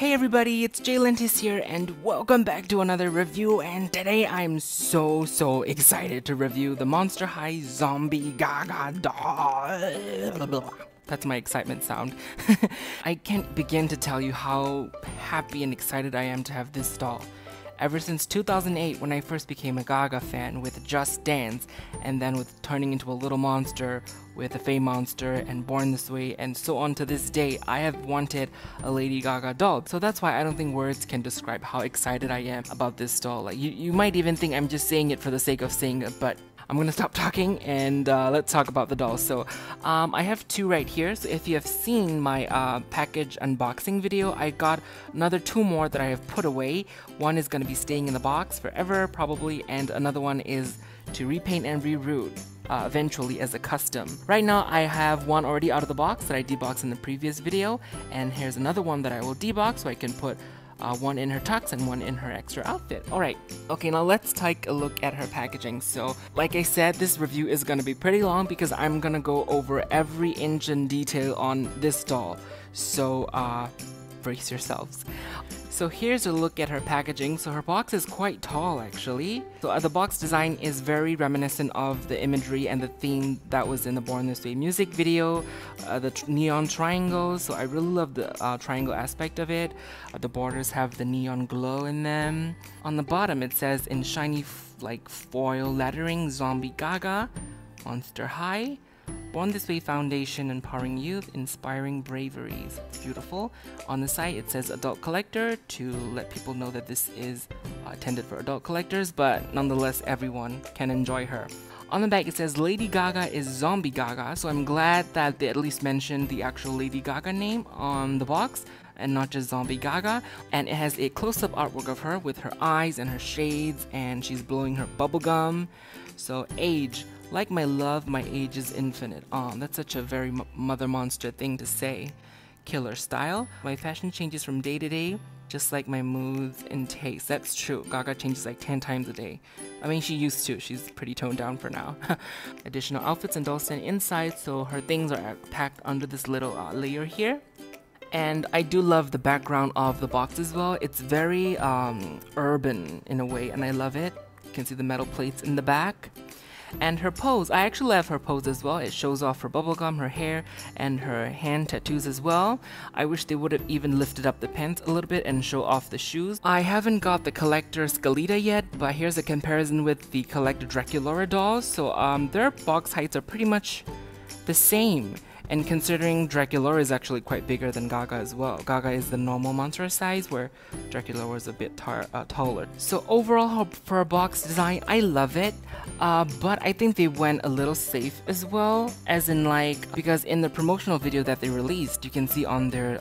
Hey everybody, it's JLantis here and welcome back to another review, and today I'm so excited to review the Monster High Zombie Gaga doll. That's my excitement sound. I can't begin to tell you how happy and excited I am to have this doll. Ever since 2008, when I first became a Gaga fan with Just Dance, and then with turning into a little monster with a Fae Monster and Born This Way, and so on to this day, I have wanted a Lady Gaga doll. So that's why I don't think words can describe how excited I am about this doll. Like you might even think I'm just saying it for the sake of saying it, but I'm gonna stop talking and let's talk about the doll. So I have two right here. So if you have seen my package unboxing video, I got another two more that I have put away. One is gonna be staying in the box forever probably, and another one is to repaint and reroot eventually as a custom. Right now I have one already out of the box that I deboxed in the previous video, and here's another one that I will debox so I can put one in her tux and one in her extra outfit. Alright, okay, now let's take a look at her packaging. So, like I said, this review is gonna be pretty long because I'm gonna go over every inch in detail on this doll. So, brace yourselves. So here's a look at her packaging. So her box is quite tall actually. So the box design is very reminiscent of the imagery and the theme that was in the Born This Way music video. The neon triangles, so I really love the triangle aspect of it. The borders have the neon glow in them. On the bottom it says in shiny like foil lettering, Zombie Gaga, Monster High. Born This Way Foundation, empowering youth, inspiring braveries. Beautiful. On the side it says adult collector to let people know that this is intended for adult collectors, but nonetheless everyone can enjoy her. On the back it says Lady Gaga is Zombie Gaga, so I'm glad that they at least mentioned the actual Lady Gaga name on the box and not just Zombie Gaga. And it has a close-up artwork of her with her eyes and her shades, and she's blowing her bubblegum. So age. Like my love, my age is infinite. That's such a very mother monster thing to say. Killer style. My fashion changes from day to day, just like my moods and tastes. That's true. Gaga changes like 10 times a day. I mean, she used to. She's pretty toned down for now. Additional outfits and dolls stand inside, so her things are packed under this little layer here. And I do love the background of the box as well. It's very urban in a way, and I love it. You can see the metal plates in the back. And her pose, I actually love her pose as well. It shows off her bubblegum, her hair, and her hand tattoos as well. I wish they would have even lifted up the pants a little bit and show off the shoes. I haven't got the collector Scalita yet, but here's a comparison with the collector Draculaura dolls. So their box heights are pretty much the same. And considering Draculaura is actually quite bigger than Gaga as well. Gaga is the normal monster size, where Draculaura is a bit taller. So overall, for a box design, I love it. But I think they went a little safe as well, as in like, because in the promotional video that they released, you can see on their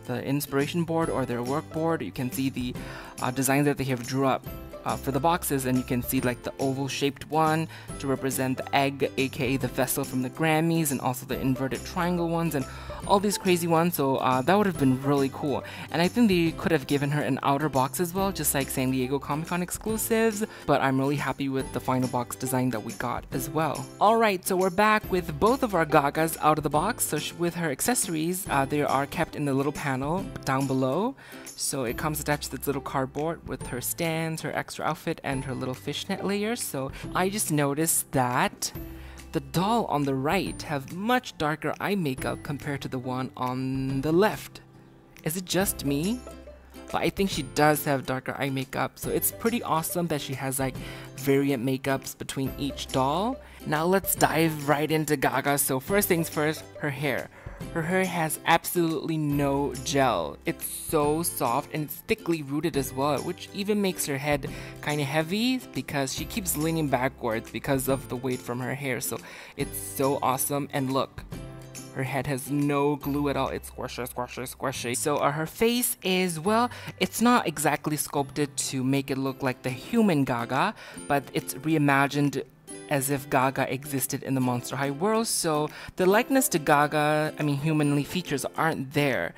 the inspiration board or their work board, you can see the designs that they have drew up for the boxes, and you can see like the oval shaped one to represent the egg, aka the vessel from the Grammys, and also the inverted triangle ones and all these crazy ones. So that would have been really cool, and I think they could have given her an outer box as well, just like San Diego Comic-Con exclusives, but I'm really happy with the final box design that we got as well. Alright, so we're back with both of our Gagas out of the box. So with her accessories, they are kept in the little panel down below. So it comes attached to this little cardboard with her stands, her extra outfit, and her little fishnet layers. So I just noticed that the doll on the right have much darker eye makeup compared to the one on the left. Is it just me? But I think she does have darker eye makeup, so it's pretty awesome that she has like variant makeups between each doll. Now let's dive right into Gaga. So first things first, her hair. Her hair has absolutely no gel. It's so soft and it's thickly rooted as well, which even makes her head kind of heavy because she keeps leaning backwards because of the weight from her hair. So it's so awesome. And look, her head has no glue at all. It's squishy. So her face is, well, it's not exactly sculpted to make it look like the human Gaga, but it's reimagined as if Gaga existed in the Monster High world. So the likeness to Gaga, I mean humanly features aren't there,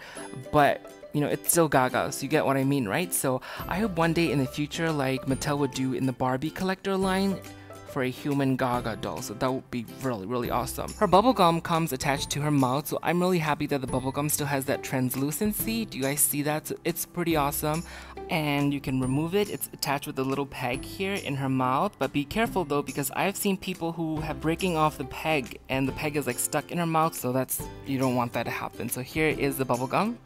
but you know, it's still Gaga, so you get what I mean, right? So I hope one day in the future, like Mattel would do in the Barbie collector line, for a human Gaga doll, so that would be really, really awesome. Her bubblegum comes attached to her mouth, so I'm really happy that the bubblegum still has that translucency. Do you guys see that? So it's pretty awesome. And you can remove it. It's attached with a little peg here in her mouth, but be careful though, because I've seen people who have breaking off the peg and the peg is like stuck in her mouth, so you don't want that to happen. So here is the bubblegum.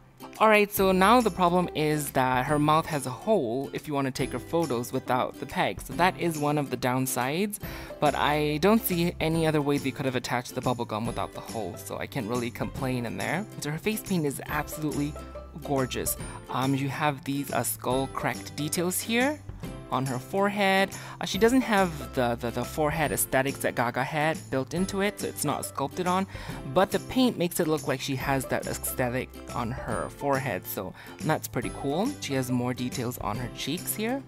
Alright, so now the problem is that her mouth has a hole if you want to take her photos without the peg. So that is one of the downsides, but I don't see any other way they could have attached the bubblegum without the hole, so I can't really complain in there. So her face paint is absolutely gorgeous. You have these skull cracked details here on her forehead. She doesn't have the forehead aesthetics that Gaga had built into it, so it's not sculpted on, but the paint makes it look like she has that aesthetic on her forehead, so that's pretty cool. She has more details on her cheeks here.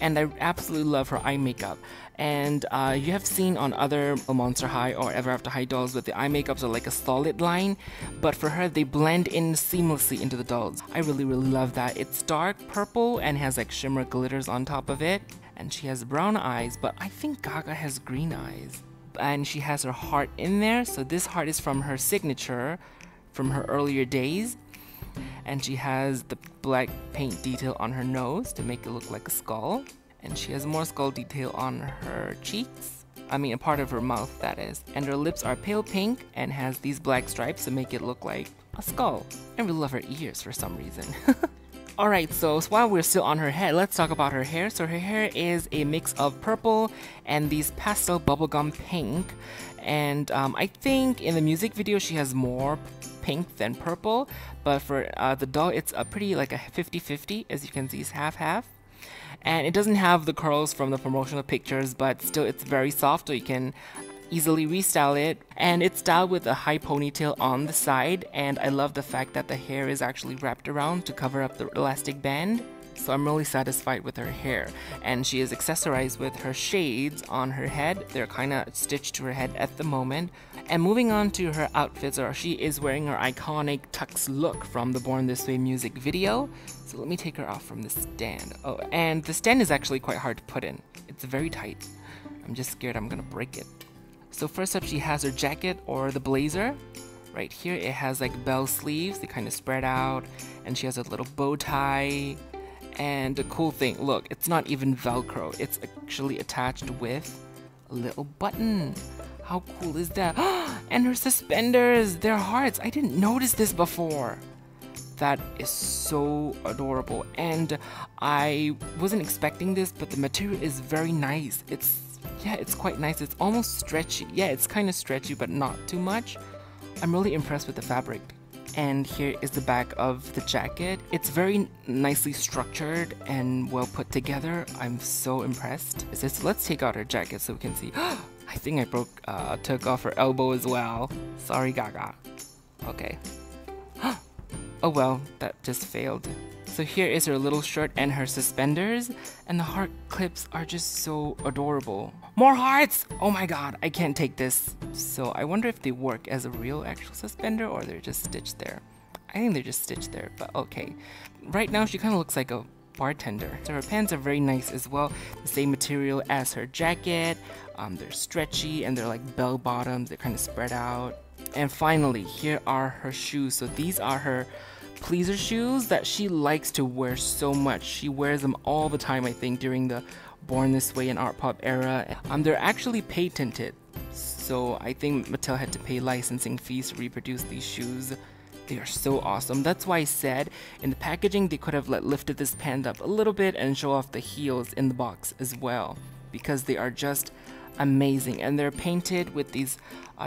And I absolutely love her eye makeup. And you have seen on other Monster High or Ever After High dolls with the eye makeups are like a solid line, but for her they blend in seamlessly into the dolls. I really, really love that. It's dark purple and has like shimmer glitters on top of it. And she has brown eyes, but I think Gaga has green eyes. And she has her heart in there, so this heart is from her signature from her earlier days. And she has the black paint detail on her nose to make it look like a skull. And she has more skull detail on her cheeks. I mean, a part of her mouth, that is. And her lips are pale pink and has these black stripes to make it look like a skull. I really love her ears for some reason. Alright, so while we're still on her head, let's talk about her hair. So her hair is a mix of purple and these pastel bubblegum pink. And I think in the music video she has more pink than purple, but for the doll it's a pretty like a 50-50, as you can see, it's half-half. And it doesn't have the curls from the promotional pictures, but still it's very soft, so you can easily restyle it. And it's styled with a high ponytail on the side, and I love the fact that the hair is actually wrapped around to cover up the elastic band. So I'm really satisfied with her hair. And she is accessorized with her shades on her head. They're kind of stitched to her head at the moment. And moving on to her outfits, she is wearing her iconic tux look from the Born This Way music video. So let me take her off from the stand. Oh, and the stand is actually quite hard to put in. It's very tight. I'm just scared I'm gonna break it. So first up, she has her jacket or the blazer. Right here it has like bell sleeves, they kind of spread out, and she has a little bow tie. And the cool thing, look, it's not even Velcro, it's actually attached with a little button. How cool is that? And her suspenders, they're hearts. I didn't notice this before. That is so adorable, and I wasn't expecting this, but the material is very nice. It's quite nice. It's almost stretchy. Yeah, it's kind of stretchy, but not too much. I'm really impressed with the fabric. And here is the back of the jacket. It's very nicely structured and well put together. I'm so impressed. So let's take out her jacket so we can see. I think I took off her elbow as well. Sorry, Gaga. Okay. Oh well, that just failed. So here is her little shirt and her suspenders, and the heart clips are just so adorable. More hearts! Oh my god, I can't take this. So I wonder if they work as a real actual suspender or they're just stitched there. I think they're just stitched there, but okay. Right now she kind of looks like a bartender. So her pants are very nice as well. The same material as her jacket. They're stretchy and they're like bell bottoms. They're kind of spread out. And finally, here are her shoes. So these are her pleaser shoes that she likes to wear so much. She wears them all the time, I think, during the Born This Way and Art Pop era. They're actually patented. So I think Mattel had to pay licensing fees to reproduce these shoes. They are so awesome. That's why I said in the packaging they could have lifted this pant up a little bit and show off the heels in the box as well, because they are just amazing. And they're painted with these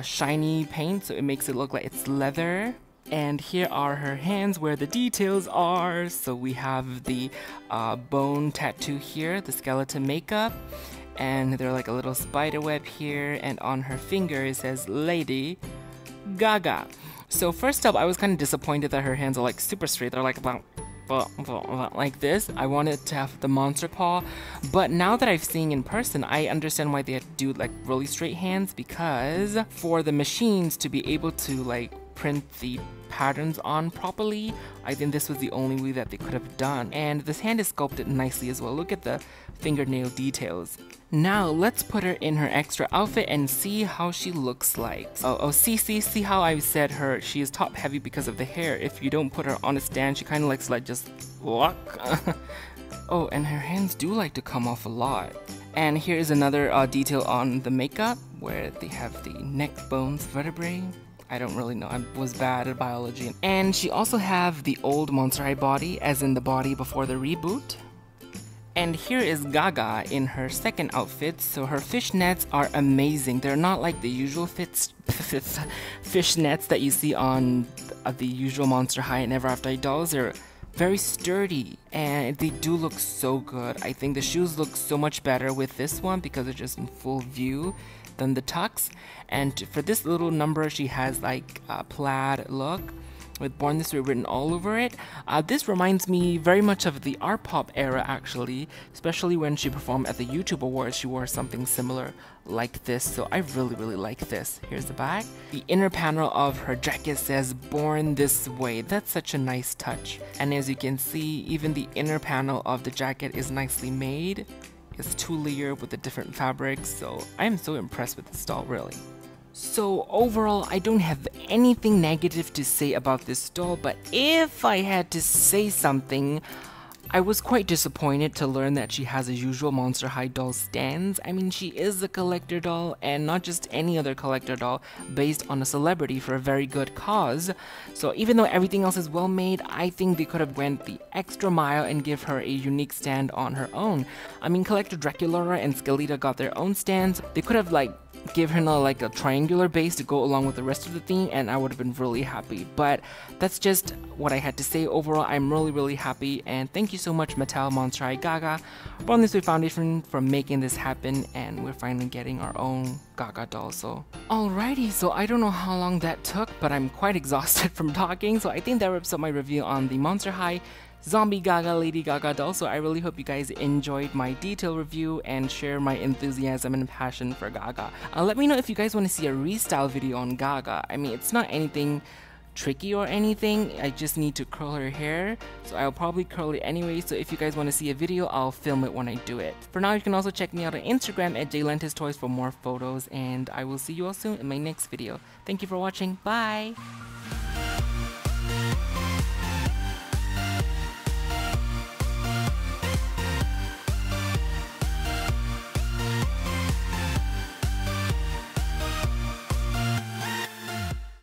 shiny paint, so it makes it look like it's leather. And here are her hands where the details are. So we have the bone tattoo here, the skeleton makeup, and they're like a little spider web here, and on her finger it says Lady Gaga. So first up, I was kind of disappointed that her hands are like super straight. They're like this. I wanted to have the monster paw, but now that I've seen in person, I understand why they had to do like really straight hands, because for the machines to be able to like print the patterns on properly. I think this was the only way that they could have done. And this hand is sculpted nicely as well. Look at the fingernail details. Now let's put her in her extra outfit and see how she looks like. See how I said she is top heavy because of the hair. If you don't put her on a stand, she kind of likes like just walk. Oh, and her hands do like to come off a lot. And here is another detail on the makeup where they have the neck bones vertebrae. I don't really know, I was bad at biology. And she also have the old Monster High body, as in the body before the reboot. And here is Gaga in her second outfit. So her fishnets are amazing. They're not like the usual fishnets that you see on the usual Monster High and Ever After dolls. They're very sturdy and they do look so good. I think the shoes look so much better with this one because they're just in full view than the tux. And for this little number, she has like a plaid look with Born This Way written all over it. This reminds me very much of the R-pop era actually, especially when she performed at the YouTube Awards. She wore something similar like this, so I really like this. Here's the back. The inner panel of her jacket says Born This Way. That's such a nice touch. And as you can see, even the inner panel of the jacket is nicely made. It's 2-layer with the different fabrics, so I am so impressed with this doll, really. So overall, I don't have anything negative to say about this doll, but if I had to say something, I was quite disappointed to learn that she has a usual Monster High doll stands. I mean, she is a collector doll, and not just any other collector doll, based on a celebrity for a very good cause. So even though everything else is well made, I think they could have went the extra mile and give her a unique stand on her own. I mean, Collector Draculaura and Skeleta got their own stands. They could have like give her like a triangular base to go along with the rest of the theme, and I would have been really happy. But that's just what I had to say. Overall, I'm really happy, and thank you so much Mattel, Monster High, Gaga, Born This Way Foundation for making this happen, and we're finally getting our own Gaga doll. So alrighty, so I don't know how long that took, but I'm quite exhausted from talking, so I think that wraps up my review on the Monster High Zombie Gaga Lady Gaga doll. So I really hope you guys enjoyed my detailed review and share my enthusiasm and passion for Gaga. Let me know if you guys want to see a restyle video on Gaga. I mean, it's not anything tricky or anything, I just need to curl her hair, so I'll probably curl it anyway. So if you guys want to see a video, I'll film it when I do it. For now, you can also check me out on Instagram at JLantisToys for more photos, and I will see you all soon in my next video. Thank you for watching. Bye!